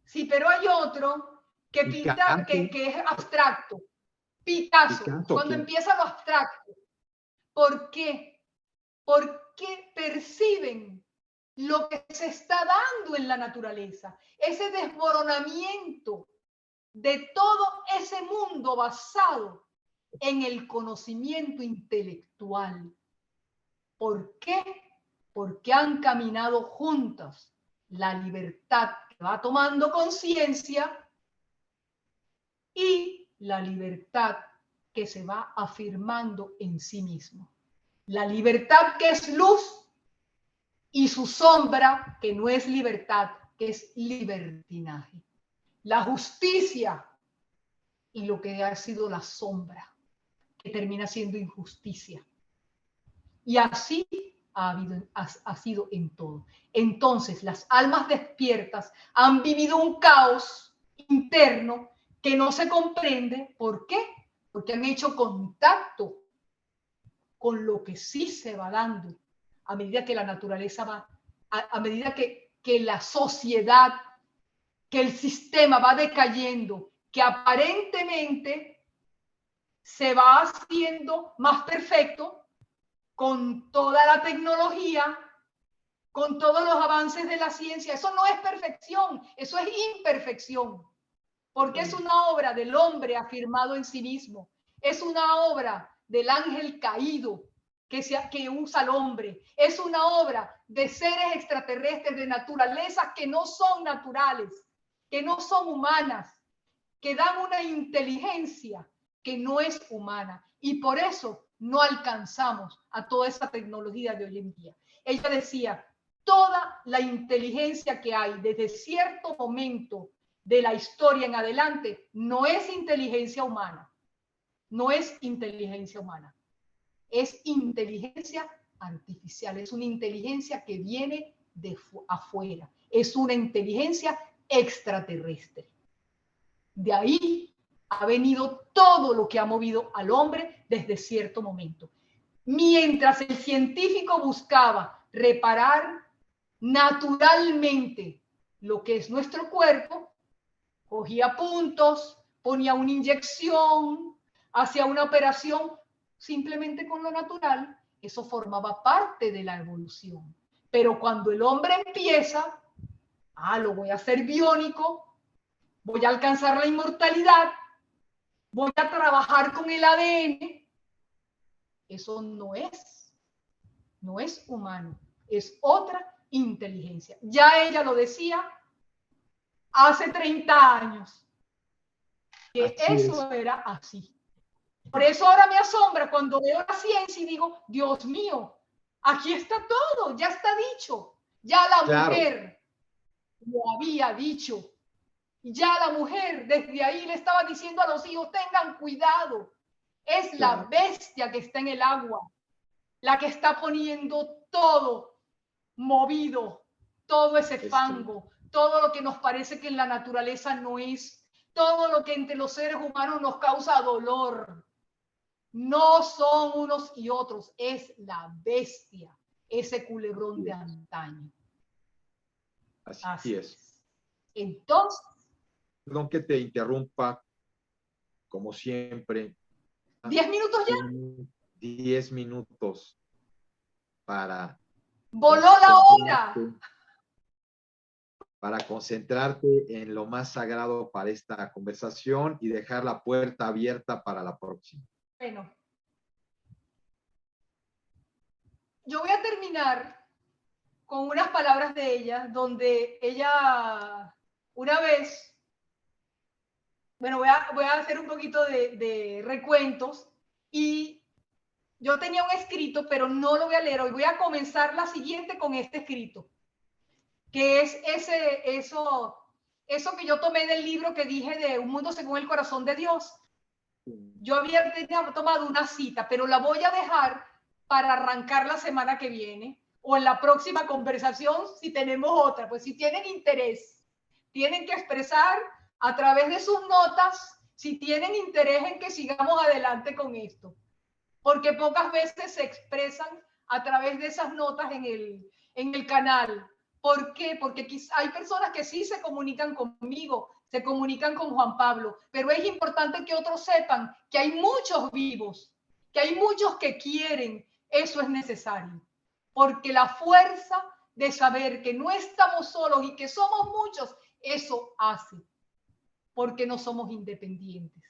Sí, pero hay otro que pinta, que es abstracto. Picasso, cuando empieza lo abstracto. ¿Por qué? Porque perciben lo que se está dando en la naturaleza, ese desmoronamiento de todo ese mundo basado en el conocimiento intelectual. ¿Por qué? Porque han caminado juntos la libertad que va tomando conciencia y la libertad que se va afirmando en sí mismo. La libertad que es luz y su sombra que no es libertad, que es libertinaje. La justicia y lo que ha sido la sombra, que termina siendo injusticia. Y así ha sido en todo. Entonces, las almas despiertas han vivido un caos interno que no se comprende. ¿Por qué? Porque han hecho contacto con lo que sí se va dando a medida que la naturaleza va, a medida que la sociedad, que el sistema va decayendo, que aparentemente se va haciendo más perfecto con toda la tecnología, con todos los avances de la ciencia. Eso no es perfección, eso es imperfección, porque es una obra del hombre afirmado en sí mismo, es una obra del ángel caído que usa al hombre, es una obra de seres extraterrestres, de naturalezas que no son naturales, que no son humanas, que dan una inteligencia que no es humana, y por eso no alcanzamos a toda esa tecnología de hoy en día. Ella decía, toda la inteligencia que hay desde cierto momento de la historia en adelante no es inteligencia humana, no es inteligencia humana, es inteligencia artificial, es una inteligencia que viene de afuera, es una inteligencia extraterrestre. De ahí ha venido todo lo que ha movido al hombre desde cierto momento. Mientras el científico buscaba reparar naturalmente lo que es nuestro cuerpo, cogía puntos, ponía una inyección, hacía una operación simplemente con lo natural. Eso formaba parte de la evolución. Pero cuando el hombre empieza, lo voy a hacer biónico, voy a alcanzar la inmortalidad, voy a trabajar con el ADN, eso no es humano, es otra inteligencia. Ya ella lo decía hace 30 años, que así eso era así. Por eso ahora me asombra cuando veo la ciencia y digo, Dios mío, aquí está todo, ya está dicho. Ya la mujer lo había dicho. Ya la mujer desde ahí le estaba diciendo a los hijos, tengan cuidado. Es la bestia que está en el agua, la que está poniendo todo movido, todo ese fango, todo lo que nos parece que en la naturaleza no es, todo lo que entre los seres humanos nos causa dolor. No son unos y otros, es la bestia, ese culebrón de antaño. Así es. Entonces, perdón que te interrumpa, como siempre. 10 minutos ya. 10 minutos para... Voló la hora. Para concentrarte en lo más sagrado para esta conversación y dejar la puerta abierta para la próxima. Bueno, yo voy a terminar con unas palabras de ella, donde ella una vez, bueno, voy a hacer un poquito de recuentos, y yo tenía un escrito, pero no lo voy a leer hoy. Voy a comenzar la siguiente con este escrito, que es eso que yo tomé del libro que dije de Un mundo según el corazón de Dios. Yo había tomado una cita, pero la voy a dejar para arrancar la semana que viene o en la próxima conversación si tenemos otra. Pues si tienen interés, tienen que expresar a través de sus notas si tienen interés en que sigamos adelante con esto, porque pocas veces se expresan a través de esas notas en el canal. ¿Por qué? Porque hay personas que sí se comunican conmigo, se comunican con Juan Pablo, pero es importante que otros sepan que hay muchos vivos, que hay muchos que quieren. Eso es necesario, porque la fuerza de saber que no estamos solos y que somos muchos, eso hace, porque no somos independientes.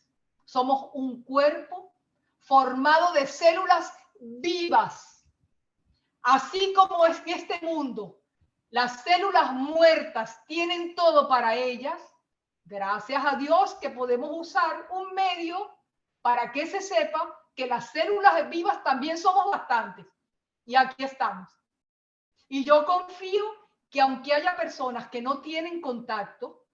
Somos un cuerpo formado de células vivas. Así como es que este mundo, las células muertas tienen todo para ellas, gracias a Dios que podemos usar un medio para que se sepa que las células vivas también somos bastantes. Y aquí estamos. Y yo confío que aunque haya personas que no tienen contacto,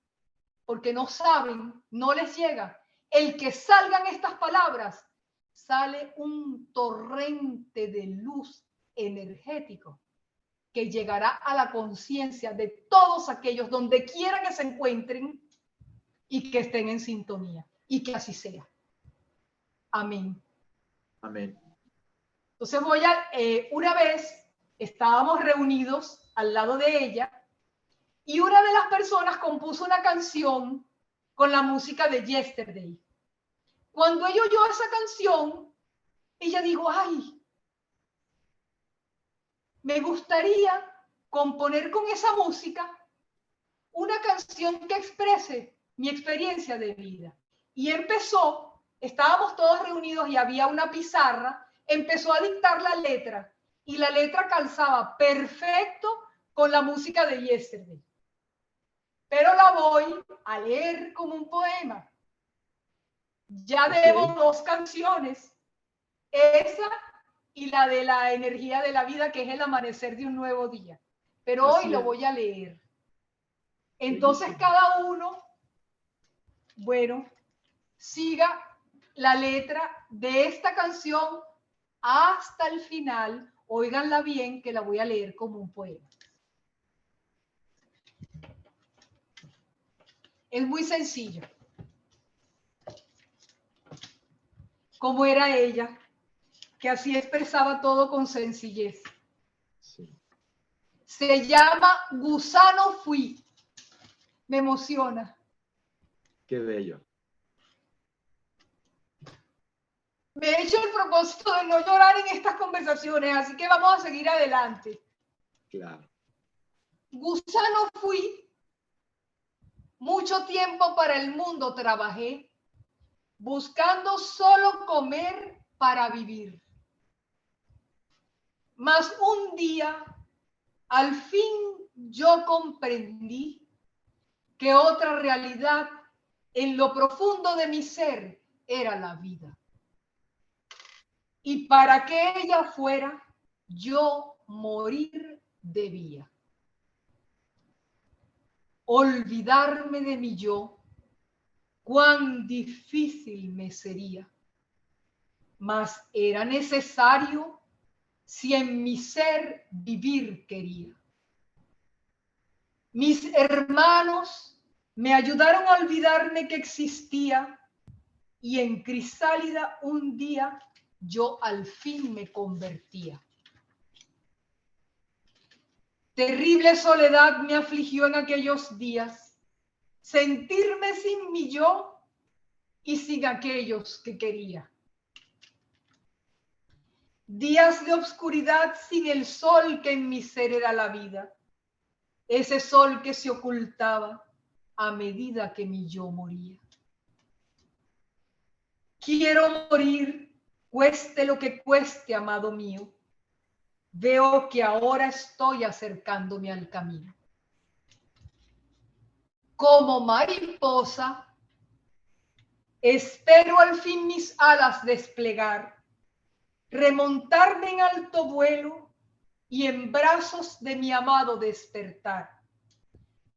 porque no saben, no les llega, el que salgan estas palabras, sale un torrente de luz energético que llegará a la conciencia de todos aquellos donde quiera que se encuentren y que estén en sintonía, y que así sea. Amén. Amén. Entonces una vez estábamos reunidos al lado de ella y una de las personas compuso una canción con la música de Yesterday. Cuando ella oyó esa canción, ella dijo, ay, me gustaría componer con esa música una canción que exprese mi experiencia de vida. Y empezó, estábamos todos reunidos y había una pizarra, empezó a dictar la letra y la letra calzaba perfecto con la música de Yesterday. Pero la voy a leer como un poema. Ya debo 2 canciones, esa y la de la energía de la vida, que es el amanecer de un nuevo día. Pero hoy lo voy a leer. Entonces cada uno, bueno, siga la letra de esta canción hasta el final. Óiganla bien, que la voy a leer como un poema. Es muy sencillo. Como era ella, que así expresaba todo con sencillez. Sí. Se llama Gusano Fui. Me emociona. Qué bello. Me he hecho el propósito de no llorar en estas conversaciones, así que vamos a seguir adelante. Claro. Gusano fui. Mucho tiempo para el mundo trabajé, buscando solo comer para vivir. Mas un día, al fin yo comprendí que otra realidad en lo profundo de mi ser era la vida. Y para que ella fuera, yo morir debía. Olvidarme de mi yo, cuán difícil me sería, mas era necesario si en mi ser vivir quería. Mis hermanos me ayudaron a olvidarme que existía y en crisálida un día yo al fin me convertía. Terrible soledad me afligió en aquellos días, sentirme sin mi yo y sin aquellos que quería. Días de obscuridad sin el sol que en mi ser era la vida, ese sol que se ocultaba a medida que mi yo moría. Quiero morir, cueste lo que cueste, amado mío. Veo que ahora estoy acercándome al camino. Como mariposa, espero al fin mis alas desplegar, remontarme en alto vuelo y en brazos de mi amado despertar.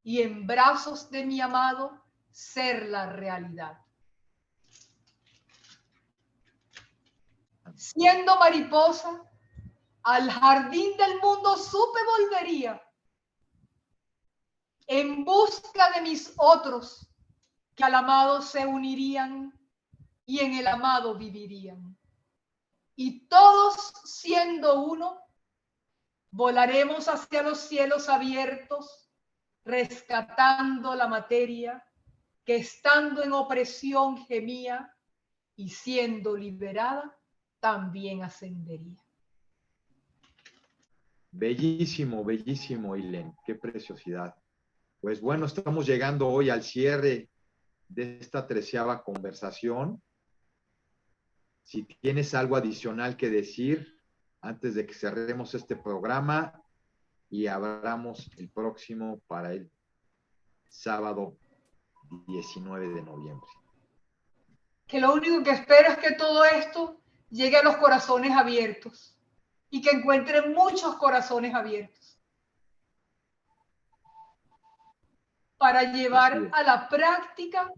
Y en brazos de mi amado ser la realidad. Siendo mariposa, al jardín del mundo supe volvería, en busca de mis otros que al amado se unirían y en el amado vivirían. Y todos siendo uno, volaremos hacia los cielos abiertos, rescatando la materia que estando en opresión gemía y siendo liberada también ascendería. Bellísimo, bellísimo, Ilén, qué preciosidad. Pues bueno, estamos llegando hoy al cierre de esta 13ª conversación. Si tienes algo adicional que decir antes de que cerremos este programa y abramos el próximo para el sábado 19 de noviembre. Que lo único que espero es que todo esto llegue a los corazones abiertos y que encuentren muchos corazones abiertos para llevar a la práctica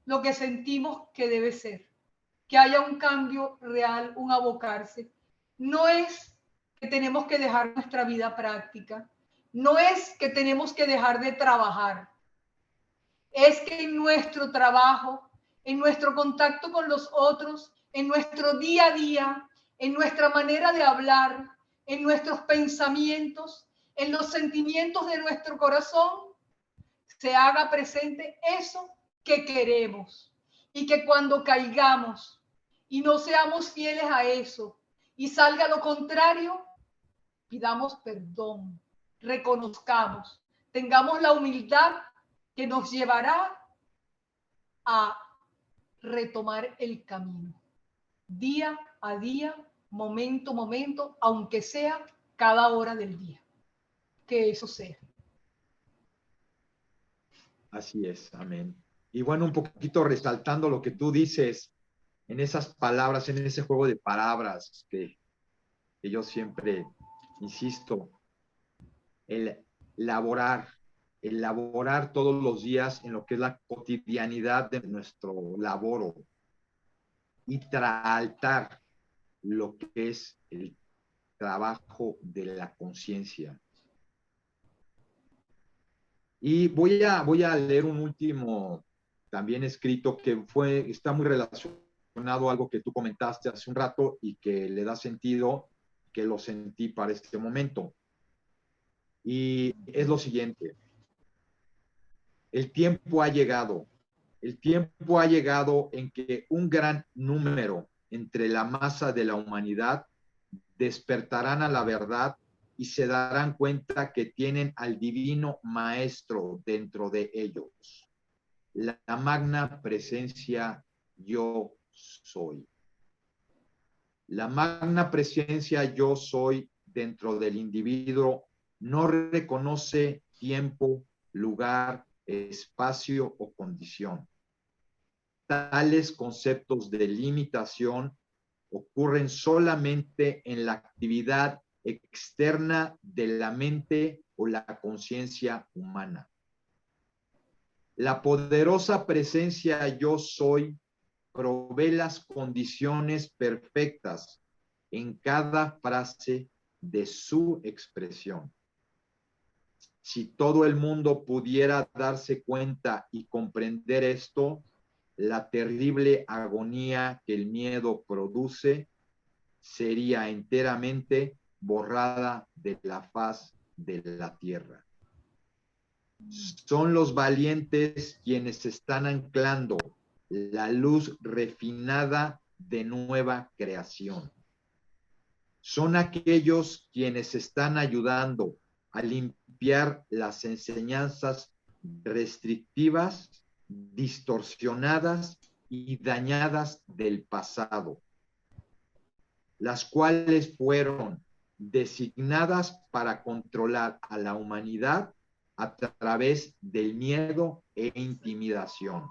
lo que sentimos que debe ser, que haya un cambio real, un abocarse. No es que tenemos que dejar nuestra vida práctica, no es que tenemos que dejar de trabajar, es que en nuestro trabajo, en nuestro contacto con los otros, en nuestro día a día, en nuestra manera de hablar, en nuestros pensamientos, en los sentimientos de nuestro corazón, se haga presente eso que queremos y que cuando caigamos y no seamos fieles a eso y salga lo contrario, pidamos perdón, reconozcamos, tengamos la humildad que nos llevará a retomar el camino, día a día, momento a momento, aunque sea cada hora del día. Que eso sea. Así es, amén. Y bueno, un poquito resaltando lo que tú dices en esas palabras, en ese juego de palabras que yo siempre insisto, el laborar todos los días en lo que es la cotidianidad de nuestro laboro y traaltar lo que es el trabajo de la conciencia. Y voy a leer un último también escrito que está muy relacionado a algo que tú comentaste hace un rato y que le da sentido, que lo sentí para este momento. Y es lo siguiente. El tiempo ha llegado en que un gran número entre la masa de la humanidad despertarán a la verdad y se darán cuenta que tienen al divino maestro dentro de ellos. La magna presencia yo soy. La magna presencia yo soy dentro del individuo no reconoce tiempo, lugar, espacio o condición. Tales conceptos de limitación ocurren solamente en la actividad externa de la mente o la conciencia humana. La poderosa presencia yo soy provee las condiciones perfectas en cada frase de su expresión. Si todo el mundo pudiera darse cuenta y comprender esto, la terrible agonía que el miedo produce sería enteramente borrada de la faz de la tierra. Son los valientes quienes están anclando la luz refinada de nueva creación. Son aquellos quienes están ayudando a limpiar las enseñanzas restrictivas, distorsionadas y dañadas del pasado, las cuales fueron designadas para controlar a la humanidad a través del miedo e intimidación.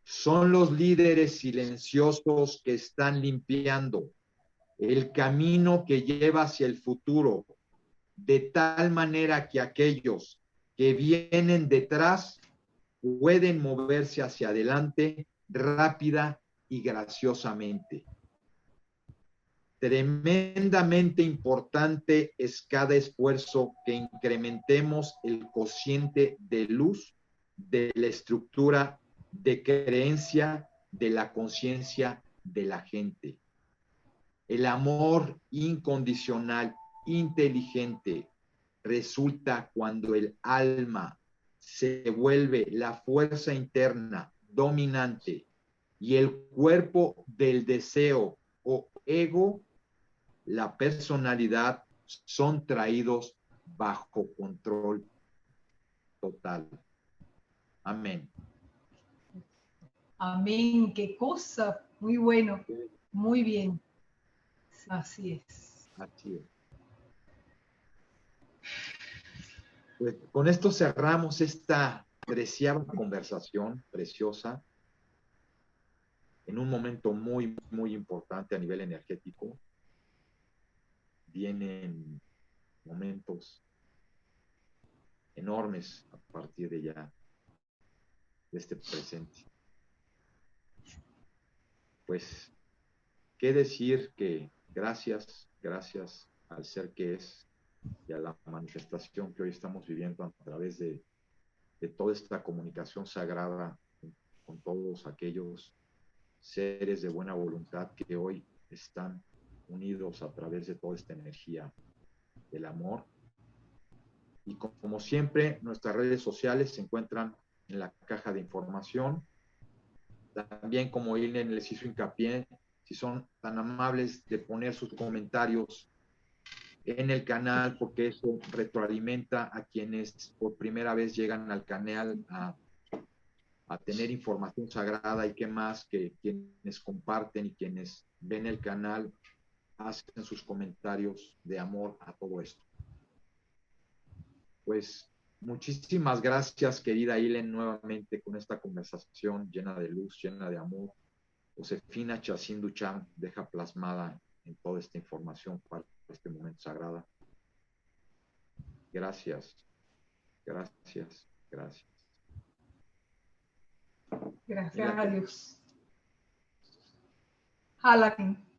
Son los líderes silenciosos que están limpiando el camino que lleva hacia el futuro, de tal manera que aquellos que vienen detrás pueden moverse hacia adelante rápida y graciosamente. Tremendamente importante es cada esfuerzo que incrementemos el cociente de luz de la estructura de creencia de la conciencia de la gente. El amor incondicional, inteligente, resulta cuando el alma se vuelve la fuerza interna dominante y el cuerpo del deseo o ego, la personalidad, son traídos bajo control total. Amén. Amén, qué cosa. Muy bueno, muy bien. Así es. Así es. Pues con esto cerramos esta 13ª conversación preciosa en un momento muy, muy importante a nivel energético. Vienen momentos enormes a partir de ya, de este presente. Pues, ¿qué decir? Que gracias al ser que es y a la manifestación que hoy estamos viviendo a través de toda esta comunicación sagrada con todos aquellos seres de buena voluntad que hoy están unidos a través de toda esta energía del amor. Y como siempre, nuestras redes sociales se encuentran en la caja de información. También, como Ilen les hizo hincapié, si son tan amables de poner sus comentarios en el canal, porque eso retroalimenta a quienes por primera vez llegan al canal a tener información sagrada, y qué más que quienes comparten y quienes ven el canal hacen sus comentarios de amor a todo esto. Pues muchísimas gracias, querida Ilen, nuevamente con esta conversación llena de luz, llena de amor. Josefina Chacín Duchamp deja plasmada en toda esta información para este momento sagrado. Gracias, gracias, gracias. Gracias a Dios. Halaken.